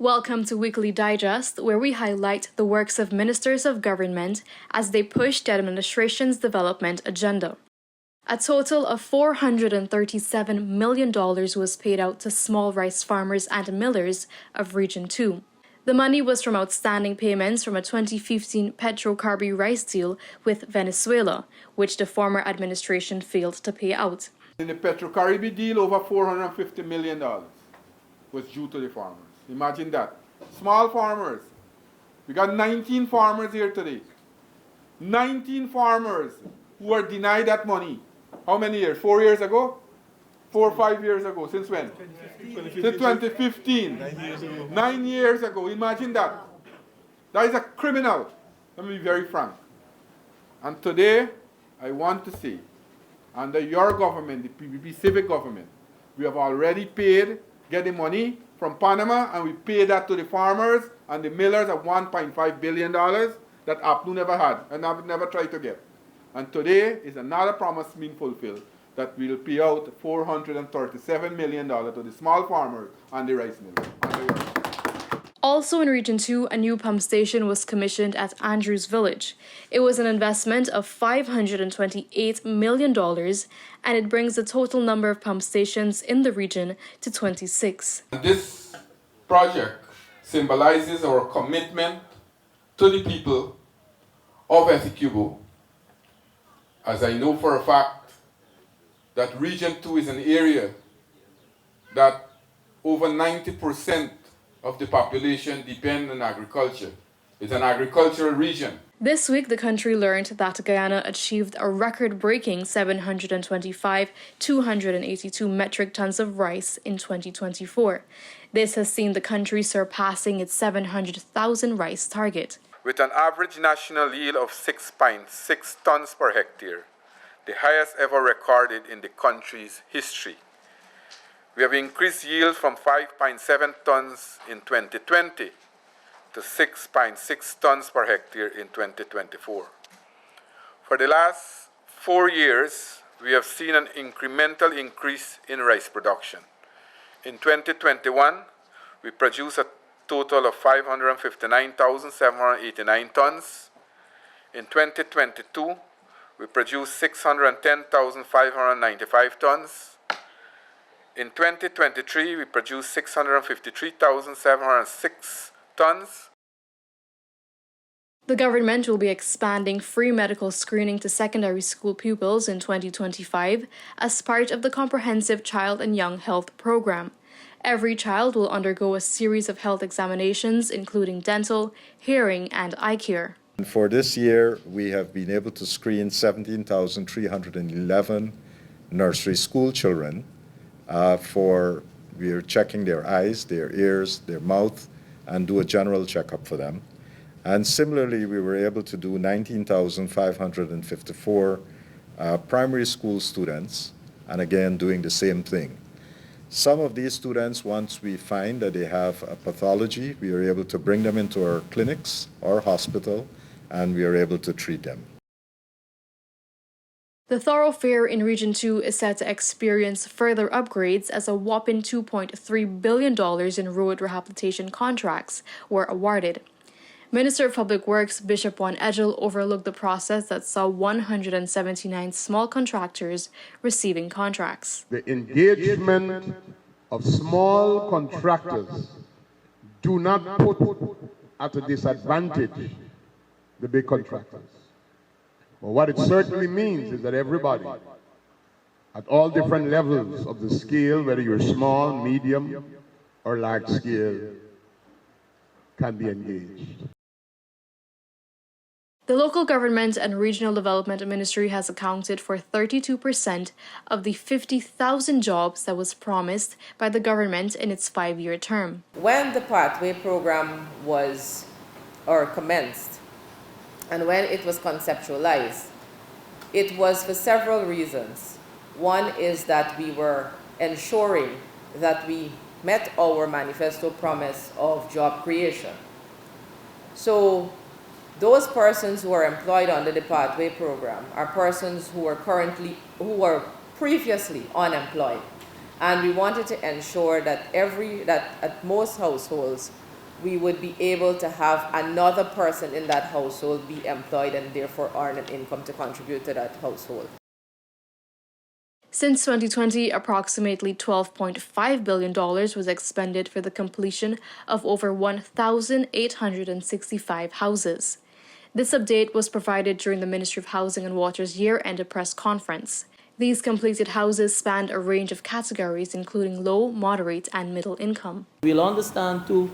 Welcome to Weekly Digest, where we highlight the works of ministers of government as they push the administration's development agenda. A total of $437 million was paid out to small rice farmers and millers of Region 2. The money was from outstanding payments from a 2015 Petrocarbi rice deal with Venezuela, which the former administration failed to pay out. In the Petrocarbi deal, over $450 million was due to the farmers. Imagine that. Small farmers. We got 19 farmers here today. 19 farmers who were denied that money. How many years? 4 years ago? 4 or 5 years ago. Since when? 2015. Since 2015. 9 years ago. 9 years ago. Imagine that. That is a criminal. Let me be very frank. And today, I want to say, under your government, the PPP civic government, we have already paid, get the money from Panama, and we paid that to the farmers and the millers of $1.5 billion that APNU never had and never tried to get. And today is another promise being fulfilled that we'll pay out $437 million to the small farmers and the rice millers. Also in Region 2, a new pump station was commissioned at Andrews Village. It was an investment of $528 million, and it brings the total number of pump stations in the region to 26. This project symbolizes our commitment to the people of Essequibo, as I know for a fact that Region 2 is an area that over 90% of the population depend on agriculture. It's an agricultural region. This week, the country learned that Guyana achieved a record-breaking 282 metric tons of rice in 2024. This has seen the country surpassing its 700,000 rice target. With an average national yield of 6.6 tons per hectare, the highest ever recorded in the country's history. We have increased yield from 5.7 tons in 2020 to 6.6 tons per hectare in 2024. For the last 4 years, we have seen an incremental increase in rice production. In 2021, we produced a total of 559,789 tons. In 2022, we produced 610,595 tons. In 2023, we produced 653,706 tons. The government will be expanding free medical screening to secondary school pupils in 2025 as part of the comprehensive Child and Young Health Program. Every child will undergo a series of health examinations, including dental, hearing, and eye care. For this year, we have been able to screen 17,311 nursery school children. We are checking their eyes, their ears, their mouth, and do a general checkup for them. And similarly, we were able to do 19,554 primary school students, and again, doing the same thing. Some of these students, once we find that they have a pathology, we are able to bring them into our clinics or hospital, and we are able to treat them. The thoroughfare in Region 2 is set to experience further upgrades as a whopping $2.3 billion in road rehabilitation contracts were awarded. Minister of Public Works Bishop Juan Edgel overlooked the process that saw 179 small contractors receiving contracts. The engagement of small contractors do not put at a disadvantage the big contractors. But what it certainly means is that everybody, at all different levels of the scale, whether you're small, medium, or large scale, can be engaged. The local government and regional development ministry has accounted for 32% of the 50,000 jobs that was promised by the government in its 5-year term. When the pathway program was commenced, and when it was conceptualized, it was for several reasons. One is that we were ensuring that we met our manifesto promise of job creation. So those persons who are employed under the pathway program are persons who were previously unemployed. And we wanted to ensure that at most households we would be able to have another person in that household be employed and therefore earn an income to contribute to that household. Since 2020, approximately $12.5 billion was expended for the completion of over 1,865 houses. This update was provided during the Ministry of Housing and Water's year-end press conference. These completed houses spanned a range of categories, including low, moderate, and middle income. We'll understand, too,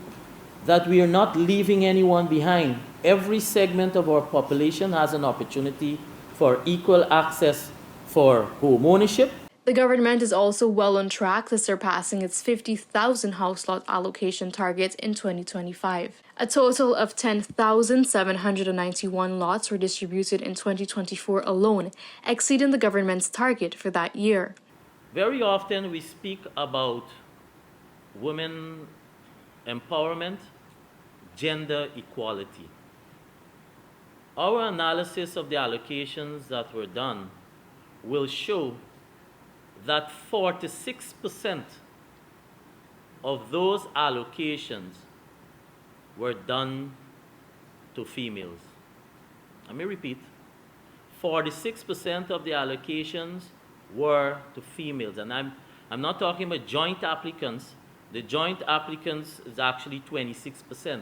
that we are not leaving anyone behind. Every segment of our population has an opportunity for equal access for home ownership. The government is also well on track to surpassing its 50,000 house lot allocation target in 2025. A total of 10,791 lots were distributed in 2024 alone, exceeding the government's target for that year. Very often we speak about women empowerment, gender equality. Our analysis of the allocations that were done will show that 46% of those allocations were done to females. Let me repeat, 46% of the allocations were to females. And I'm not talking about joint applicants. The joint applicants is actually 26%.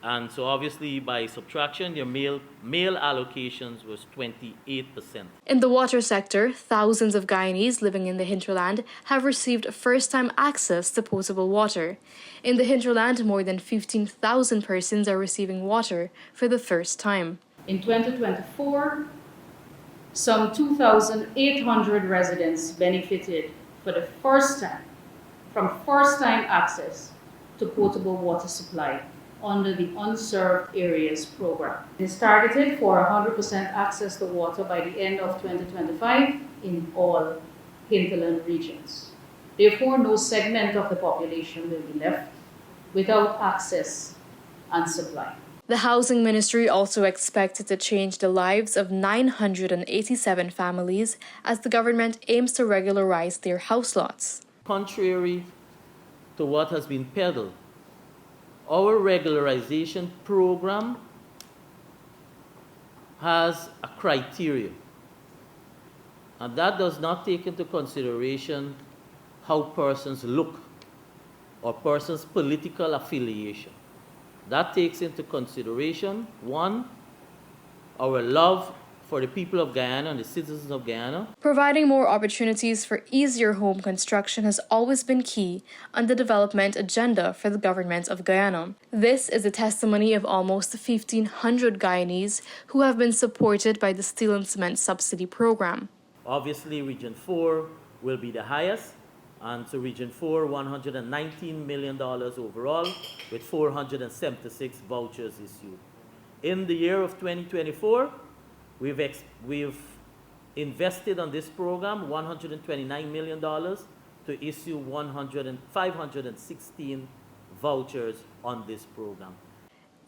And so obviously by subtraction, their male allocations was 28%. In the water sector, thousands of Guyanese living in the hinterland have received first-time access to potable water. In the hinterland, more than 15,000 persons are receiving water for the first time. In 2024, some 2,800 residents benefited for the first time from first-time access to potable water supply under the Unserved Areas Program. It is targeted for 100% access to water by the end of 2025 in all hinterland regions. Therefore, no segment of the population will be left without access and supply. The Housing Ministry also expected to change the lives of 987 families as the government aims to regularize their house lots. Contrary to what has been peddled, our regularization program has a criteria, and that does not take into consideration how persons look or persons' political affiliation. That takes into consideration, one, our love for the people of Guyana and the citizens of Guyana. Providing more opportunities for easier home construction has always been key on the development agenda for the government of Guyana. This is a testimony of almost 1,500 Guyanese who have been supported by the Steel and Cement Subsidy Program. Obviously, Region 4 will be the highest, and so Region 4, $119 million overall, with 476 vouchers issued. In the year of 2024, we've invested on this program $129 million to issue 516 vouchers on this program.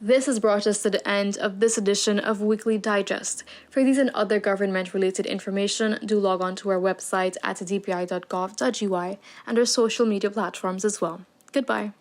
This has brought us to the end of this edition of Weekly Digest. For these and other government-related information, do log on to our website at dpi.gov.gy and our social media platforms as well. Goodbye.